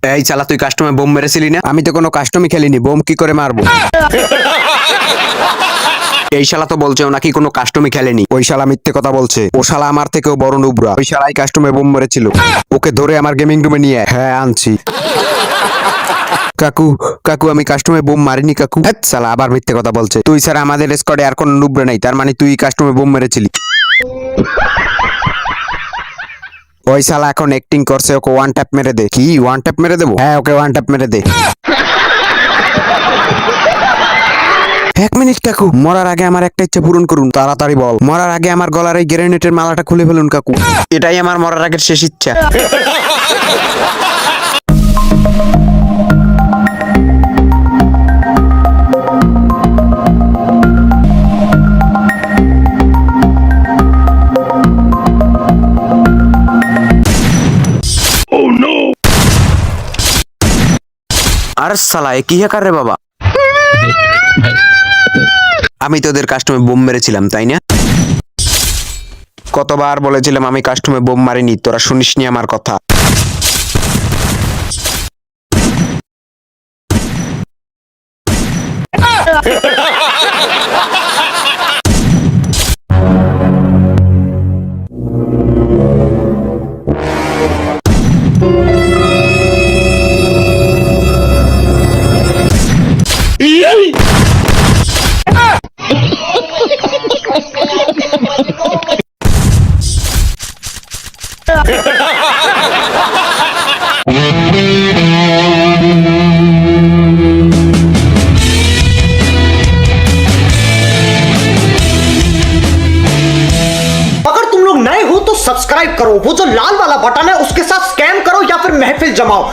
এই শালা তুই কাস্টমে বোম মেরেছিলি না? আমি তো কোনো কাস্টমই খেলিনি, বোম কি করে মারবো? এই শালা তো বলছে ও নাকি কোনো কাস্টমই খেলেনি। ওই শালা মিথ্যে কথা বলছে। ও শালা আমার থেকেও বড় নুবরা। ওই শালাই কাস্টমে বোম মেরেছিল। ওকে ধরে আমার গেমিং রুমে নিয়ে হ্যাঁ আনছি। কাকু কাকু আমি কাস্টমে বোম মারিনি কাকু। হ্যাঁ শালা আবার মিথ্যে কথা বলছে। তুই স্যার আমাদের স্কোয়াডে আর কোনো নুবরা নাই, তার মানে তুই কাস্টমে বোম মেরেছিলি। ওই শালা এখন অ্যাক্টিং করছে, ওকে ওয়ান ট্যাপ মেরে দে। কি ওয়ান ট্যাপ মেরে দেবো? হ্যাঁ ওকে ওয়ান ট্যাপ মেরে দে। 1 মিনিট কাকু, মরার আগে আমার একটা ইচ্ছা পূরণ করুন, তাড়াতাড়ি বল। মরার আগে আমার গলার এই গ্রেনেটের মালাটা খুলে ফেলুন কাকু। এটাই আমার মরার আগের শেষ ইচ্ছা। আর সালা এ কি হ্যাকার রে বাবা। আমি তোদের কাস্টমে বোম মেরেছিলাম তাই না? কতবার বলেছিলাম আমি কাস্টমে বোম মারিনি, তোরা শুনিসনি আমার কথা। अगर तुम लोग नए हो तो सब्सक्राइब करो, वो जो लाल वाला बटन है उसके साथ स्कैम करो या फिर महफिल जमाओ।